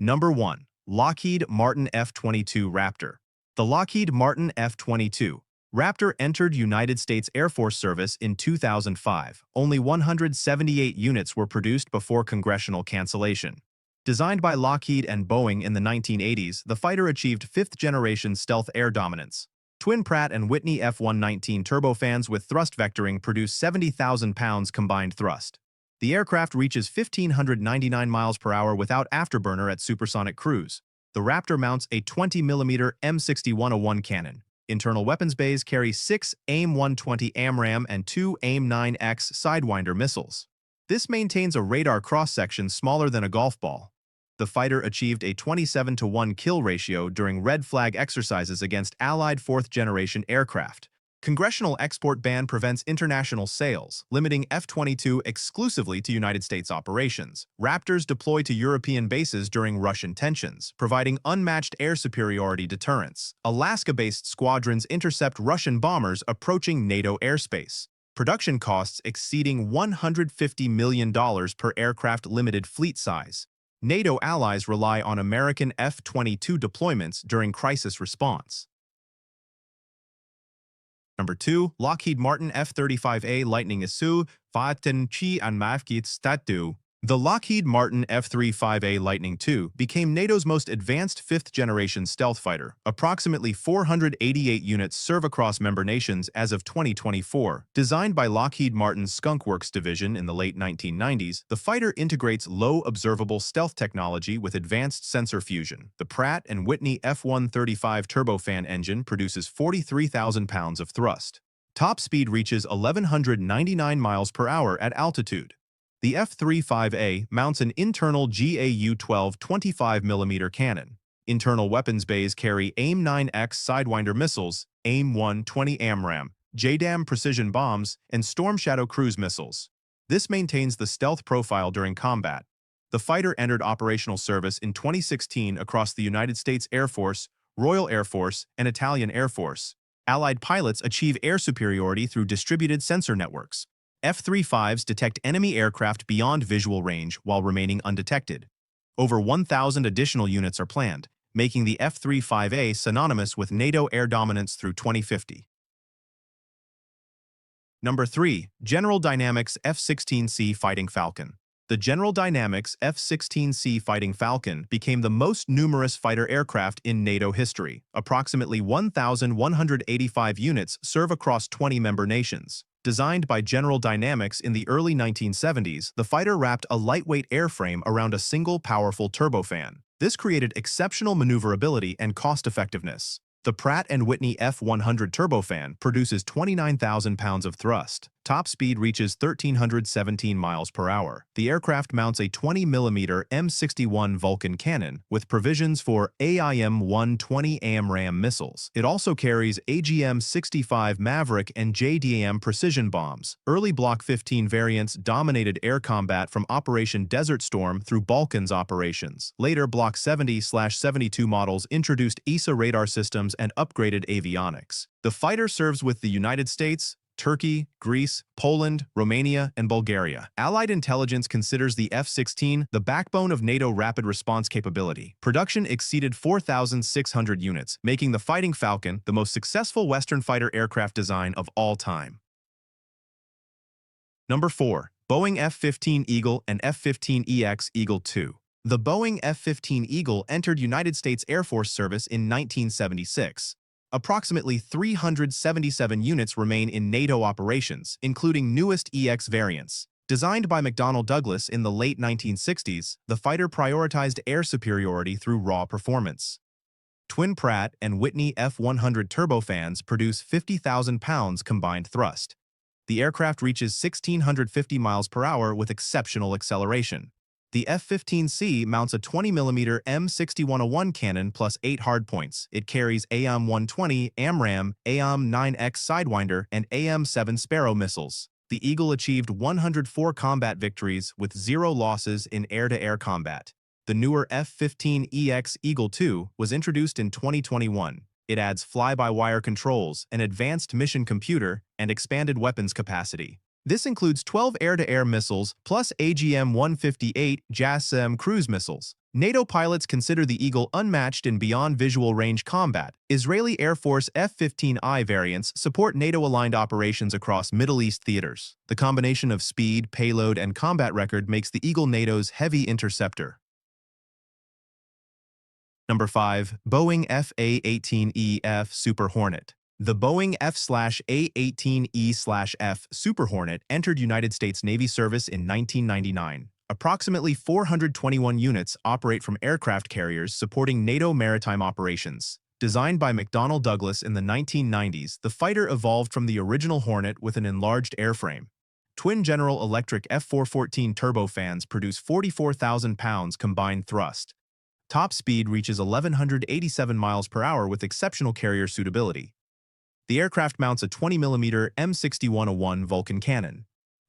Number 1. Lockheed Martin F-22 Raptor. The Lockheed Martin F-22 Raptor entered United States Air Force service in 2005. Only 178 units were produced before congressional cancellation. Designed by Lockheed and Boeing in the 1980s, the fighter achieved fifth-generation stealth air dominance. Twin Pratt & Whitney F-119 turbofans with thrust vectoring produce 70,000 pounds combined thrust. The aircraft reaches 1,599 miles per hour without afterburner at supersonic cruise. The Raptor mounts a 20mm M6101 cannon. Internal weapons bays carry 6 AIM-120 AMRAAM and 2 AIM-9X Sidewinder missiles. This maintains a radar cross-section smaller than a golf ball. The fighter achieved a 27-to-1 kill ratio during red flag exercises against Allied fourth-generation aircraft. Congressional export ban prevents international sales, limiting F-22 exclusively to United States operations. Raptors deploy to European bases during Russian tensions, providing unmatched air superiority deterrence. Alaska-based squadrons intercept Russian bombers approaching NATO airspace. Production costs exceeding $150 million per aircraft limited fleet size. NATO allies rely on American F-22 deployments during crisis response. Number 2. Lockheed Martin F-35A Lightning ISU Fighting and F-22. The Lockheed Martin F-35A Lightning II became NATO's most advanced fifth-generation stealth fighter. Approximately 488 units serve across member nations as of 2024. Designed by Lockheed Martin's Skunk Works division in the late 1990s, the fighter integrates low-observable stealth technology with advanced sensor fusion. The Pratt & Whitney F-135 turbofan engine produces 43,000 pounds of thrust. Top speed reaches 1,199 miles per hour at altitude. The F-35A mounts an internal GAU-12 25mm cannon. Internal weapons bays carry AIM-9X Sidewinder missiles, AIM-120 AMRAAM, JDAM precision bombs, and Storm Shadow cruise missiles. This maintains the stealth profile during combat. The fighter entered operational service in 2016 across the United States Air Force, Royal Air Force, and Italian Air Force. Allied pilots achieve air superiority through distributed sensor networks. F-35s detect enemy aircraft beyond visual range while remaining undetected. Over 1,000 additional units are planned, making the F-35A synonymous with NATO air dominance through 2050. Number 3. General Dynamics F-16C Fighting Falcon. The General Dynamics F-16C Fighting Falcon became the most numerous fighter aircraft in NATO history. Approximately 1,185 units serve across 20 member nations. Designed by General Dynamics in the early 1970s, the fighter wrapped a lightweight airframe around a single powerful turbofan. This created exceptional maneuverability and cost-effectiveness. The Pratt & Whitney F-100 turbofan produces 29,000 pounds of thrust. Top speed reaches 1,317 miles per hour. The aircraft mounts a 20mm M61 Vulcan cannon with provisions for AIM-120 AMRAAM missiles. It also carries AGM-65 Maverick and JDAM precision bombs. Early Block 15 variants dominated air combat from Operation Desert Storm through Balkans operations. Later, Block 70/72 models introduced ESA radar systems and upgraded avionics. The fighter serves with the United States, Turkey, Greece, Poland, Romania, and Bulgaria. Allied intelligence considers the F-16 the backbone of NATO rapid response capability. Production exceeded 4,600 units, making the Fighting Falcon the most successful Western fighter aircraft design of all time. Number 4. Boeing F-15 Eagle and F-15EX Eagle II. The Boeing F-15 Eagle entered United States Air Force service in 1976. Approximately 377 units remain in NATO operations, including newest EX variants. Designed by McDonnell Douglas in the late 1960s, the fighter prioritized air superiority through raw performance. Twin Pratt & Whitney F-100 turbofans produce 50,000 pounds combined thrust. The aircraft reaches 1,650 miles per hour with exceptional acceleration. The F-15C mounts a 20mm M6101 cannon plus 8 hardpoints. It carries AIM-120 AMRAAM, AIM-9X Sidewinder, and AIM-7 Sparrow missiles. The Eagle achieved 104 combat victories with 0 losses in air-to-air combat. The newer F-15EX Eagle II was introduced in 2021. It adds fly-by-wire controls, an advanced mission computer, and expanded weapons capacity. This includes 12 air-to-air missiles plus AGM-158 JASSM cruise missiles. NATO pilots consider the Eagle unmatched in beyond visual range combat. Israeli Air Force F-15I variants support NATO-aligned operations across Middle East theaters. The combination of speed, payload, and combat record makes the Eagle NATO's heavy interceptor. Number 5. Boeing F/A-18E/F Super Hornet. The Boeing F/A-18E/F Super Hornet entered United States Navy service in 1999. Approximately 421 units operate from aircraft carriers supporting NATO maritime operations. Designed by McDonnell Douglas in the 1990s, the fighter evolved from the original Hornet with an enlarged airframe. Twin General Electric F414 turbofans produce 44,000 pounds combined thrust. Top speed reaches 1,187 miles per hour with exceptional carrier suitability. The aircraft mounts a 20mm M6101 Vulcan cannon.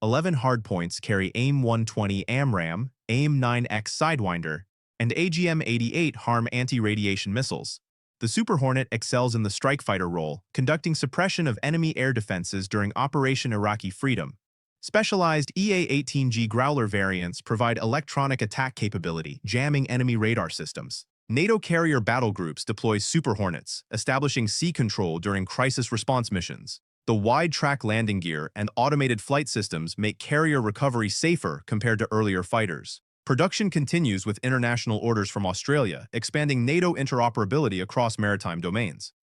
11 hardpoints carry AIM-120 AMRAAM, AIM-9X Sidewinder, and AGM-88 HARM anti-radiation missiles. The Super Hornet excels in the strike fighter role, conducting suppression of enemy air defenses during Operation Iraqi Freedom. Specialized EA-18G Growler variants provide electronic attack capability, jamming enemy radar systems. NATO carrier battle groups deploy Super Hornets, establishing sea control during crisis response missions. The wide-track landing gear and automated flight systems make carrier recovery safer compared to earlier fighters. Production continues with international orders from Australia, expanding NATO interoperability across maritime domains.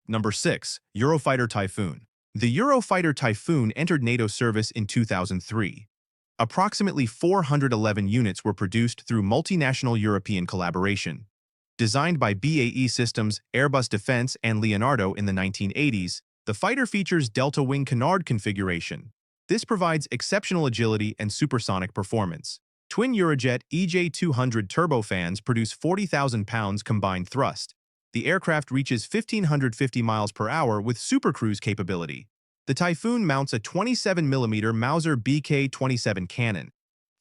Number 6. Eurofighter Typhoon. The Eurofighter Typhoon entered NATO service in 2003. Approximately 411 units were produced through multinational European collaboration. Designed by BAE Systems, Airbus Defence, and Leonardo in the 1980s, the fighter features delta-wing canard configuration. This provides exceptional agility and supersonic performance. Twin Eurojet EJ200 turbofans produce 40,000 pounds combined thrust. The aircraft reaches 1,550 miles per hour with supercruise capability. The Typhoon mounts a 27mm Mauser BK-27 cannon.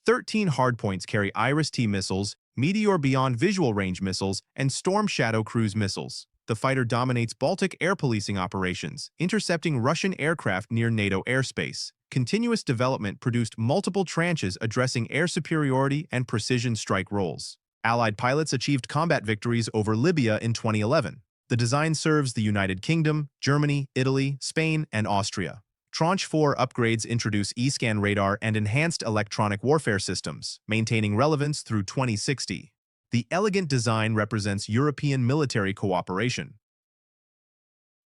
13 hardpoints carry Iris-T missiles, Meteor Beyond Visual Range missiles, and Storm Shadow cruise missiles. The fighter dominates Baltic air policing operations, intercepting Russian aircraft near NATO airspace. Continuous development produced multiple tranches addressing air superiority and precision strike roles. Allied pilots achieved combat victories over Libya in 2011. The design serves the United Kingdom, Germany, Italy, Spain, and Austria. Tranche 4 upgrades introduce E-scan radar and enhanced electronic warfare systems, maintaining relevance through 2060. The elegant design represents European military cooperation.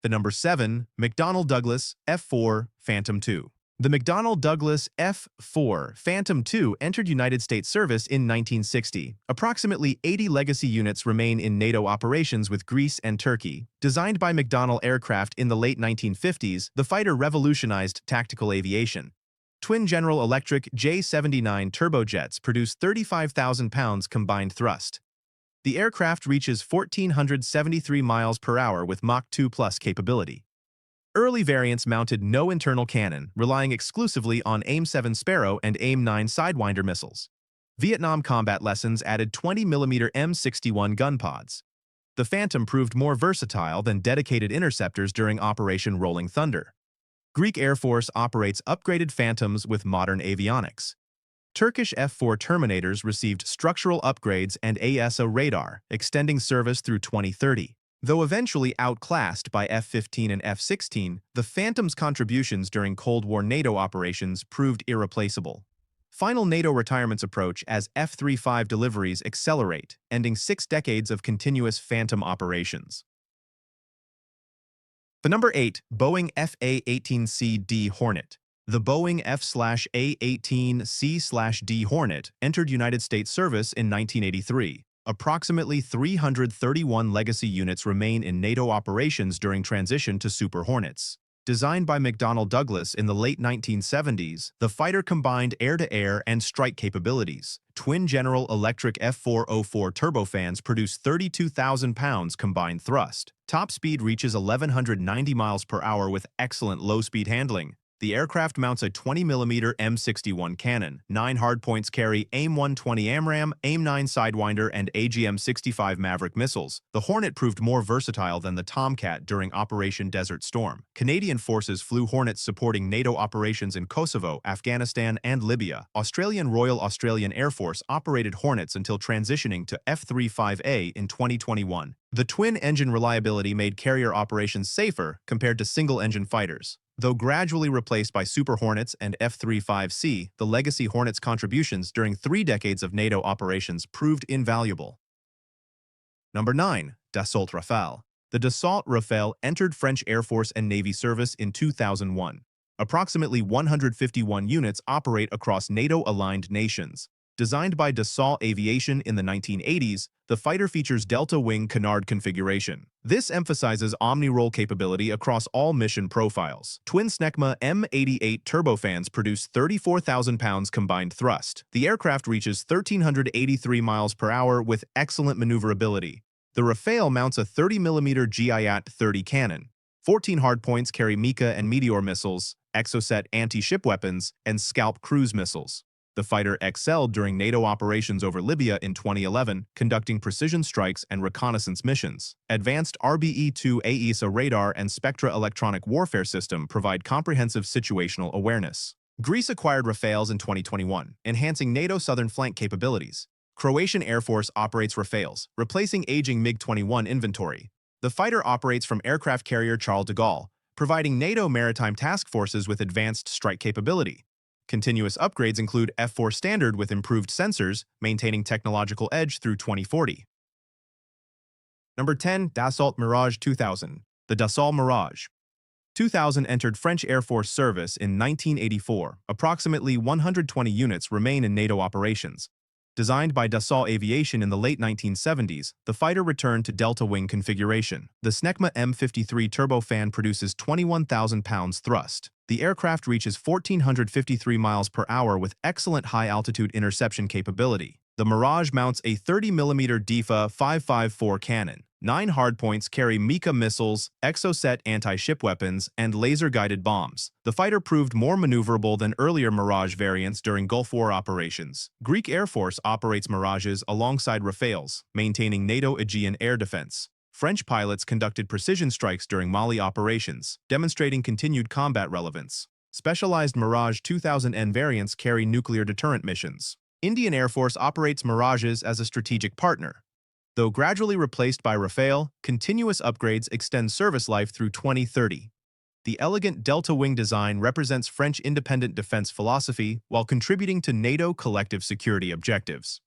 The number 7. McDonnell Douglas F-4 Phantom II. The McDonnell Douglas F-4 Phantom II entered United States service in 1960. Approximately 80 legacy units remain in NATO operations with Greece and Turkey. Designed by McDonnell Aircraft in the late 1950s, the fighter revolutionized tactical aviation. Twin General Electric J-79 turbojets produce 35,000 pounds combined thrust. The aircraft reaches 1,473 miles per hour with Mach 2+ capability. Early variants mounted no internal cannon, relying exclusively on AIM-7 Sparrow and AIM-9 Sidewinder missiles. Vietnam combat lessons added 20mm M61 gun pods. The Phantom proved more versatile than dedicated interceptors during Operation Rolling Thunder. Greek Air Force operates upgraded Phantoms with modern avionics. Turkish F-4 Terminators received structural upgrades and AESA radar, extending service through 2030. Though eventually outclassed by F-15 and F-16, the Phantom's contributions during Cold War NATO operations proved irreplaceable. Final NATO retirements approach as F-35 deliveries accelerate, ending 6 decades of continuous Phantom operations. The number 8. Boeing F/A-18C-D Hornet. The Boeing F/A-18C/D Hornet entered United States service in 1983. Approximately 331 legacy units remain in NATO operations during transition to Super Hornets. Designed by McDonnell Douglas in the late 1970s, the fighter combined air-to-air and strike capabilities. Twin General Electric F404 turbofans produce 32,000 pounds combined thrust. Top speed reaches 1,190 miles per hour with excellent low-speed handling. The aircraft mounts a 20mm M61 cannon, 9 hardpoints carry AIM-120 AMRAAM, AIM-9 Sidewinder, and AGM-65 Maverick missiles. The Hornet proved more versatile than the Tomcat during Operation Desert Storm. Canadian forces flew Hornets supporting NATO operations in Kosovo, Afghanistan, and Libya. Australian Royal Australian Air Force operated Hornets until transitioning to F-35A in 2021. The twin-engine reliability made carrier operations safer compared to single-engine fighters. Though gradually replaced by Super Hornets and F-35C, the legacy Hornets' contributions during 3 decades of NATO operations proved invaluable. Number 9. Dassault Rafale. The Dassault Rafale entered French Air Force and Navy service in 2001. Approximately 151 units operate across NATO-aligned nations. Designed by Dassault Aviation in the 1980s, the fighter features delta-wing canard configuration. This emphasizes omni-role capability across all mission profiles. Twin Snecma M88 turbofans produce 34,000 pounds combined thrust. The aircraft reaches 1,383 miles per hour with excellent maneuverability. The Rafale mounts a 30mm GIAT-30 cannon. 14 hardpoints carry Mika and Meteor missiles, Exocet anti-ship weapons, and Scalp cruise missiles. The fighter excelled during NATO operations over Libya in 2011, conducting precision strikes and reconnaissance missions. Advanced RBE-2 AESA radar and Spectra electronic warfare system provide comprehensive situational awareness. Greece acquired Rafales in 2021, enhancing NATO southern flank capabilities. Croatian Air Force operates Rafales, replacing aging MiG-29 inventory. The fighter operates from aircraft carrier Charles de Gaulle, providing NATO maritime task forces with advanced strike capability. Continuous upgrades include F4 Standard with improved sensors, maintaining technological edge through 2040. Number 10. Dassault Mirage 2000. The Dassault Mirage 2000 entered French Air Force service in 1984. Approximately 120 units remain in NATO operations. Designed by Dassault Aviation in the late 1970s, the fighter returned to delta-wing configuration. The Snecma M53 turbofan produces 21,000 pounds thrust. The aircraft reaches 1,453 miles per hour with excellent high-altitude interception capability. The Mirage mounts a 30mm DIFA 554 cannon. 9 hardpoints carry Mika missiles, Exocet anti-ship weapons, and laser-guided bombs. The fighter proved more maneuverable than earlier Mirage variants during Gulf War operations. Greek Air Force operates Mirages alongside Rafales, maintaining NATO Aegean air defense. French pilots conducted precision strikes during Mali operations, demonstrating continued combat relevance. Specialized Mirage 2000N variants carry nuclear deterrent missions. Indian Air Force operates Mirages as a strategic partner. Though gradually replaced by Rafale, continuous upgrades extend service life through 2030. The elegant delta-wing design represents French independent defense philosophy while contributing to NATO collective security objectives.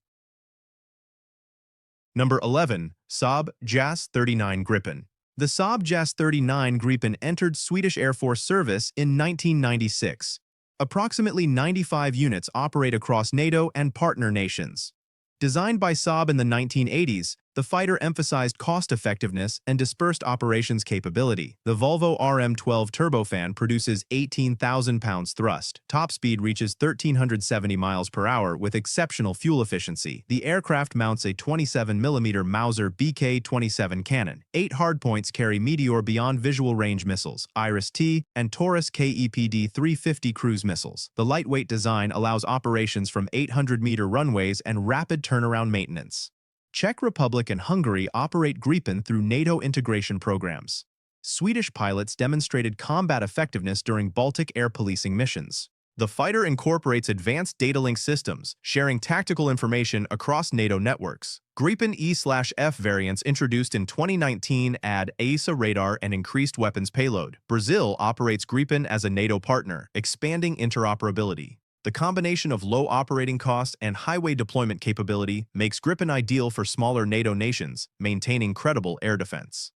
Number 11. Saab JAS-39 Gripen. The Saab JAS-39 Gripen entered Swedish Air Force service in 1996. Approximately 95 units operate across NATO and partner nations. Designed by Saab in the 1980s, the fighter emphasized cost-effectiveness and dispersed operations capability. The Volvo RM12 turbofan produces 18,000 pounds thrust. Top speed reaches 1,370 miles per hour with exceptional fuel efficiency. The aircraft mounts a 27mm Mauser BK-27 cannon. 8 hardpoints carry Meteor Beyond Visual Range missiles, Iris-T, and Taurus KEPD-350 cruise missiles. The lightweight design allows operations from 800-meter runways and rapid turnaround maintenance. Czech Republic and Hungary operate Gripen through NATO integration programs. Swedish pilots demonstrated combat effectiveness during Baltic air policing missions. The fighter incorporates advanced data link systems, sharing tactical information across NATO networks. Gripen E/F variants introduced in 2019 add AESA radar and increased weapons payload. Brazil operates Gripen as a NATO partner, expanding interoperability. The combination of low operating costs and highway deployment capability makes Gripen ideal for smaller NATO nations, maintaining credible air defense.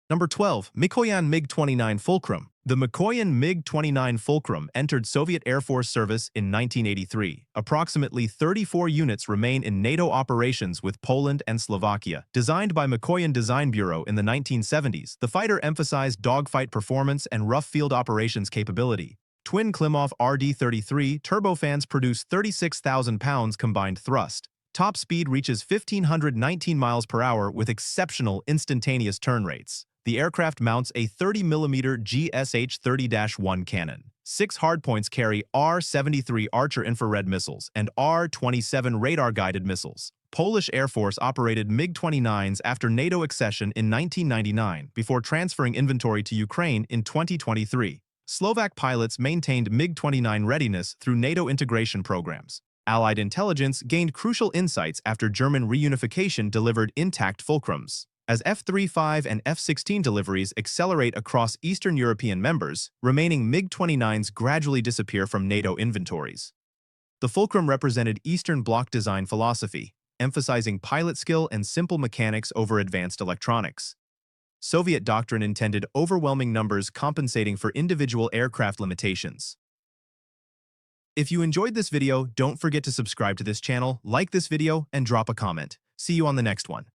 Number 12. Mikoyan MiG-29 Fulcrum. The Mikoyan MiG-29 Fulcrum entered Soviet Air Force service in 1983. Approximately 34 units remain in NATO operations with Poland and Slovakia. Designed by Mikoyan Design Bureau in the 1970s, the fighter emphasized dogfight performance and rough field operations capability. Twin Klimov RD-33 turbofans produce 36,000 pounds combined thrust. Top speed reaches 1,519 miles per hour with exceptional instantaneous turn rates. The aircraft mounts a 30mm GSH-30-1 cannon. 6 hardpoints carry R-73 Archer infrared missiles and R-27 radar-guided missiles. Polish Air Force operated MiG-29s after NATO accession in 1999 before transferring inventory to Ukraine in 2023. Slovak pilots maintained MiG-29 readiness through NATO integration programs. Allied intelligence gained crucial insights after German reunification delivered intact Fulcrums. As F-35 and F-16 deliveries accelerate across Eastern European members, remaining MiG-29s gradually disappear from NATO inventories. The Fulcrum represented Eastern Bloc design philosophy, emphasizing pilot skill and simple mechanics over advanced electronics. Soviet doctrine intended overwhelming numbers compensating for individual aircraft limitations. If you enjoyed this video, don't forget to subscribe to this channel, like this video, and drop a comment. See you on the next one.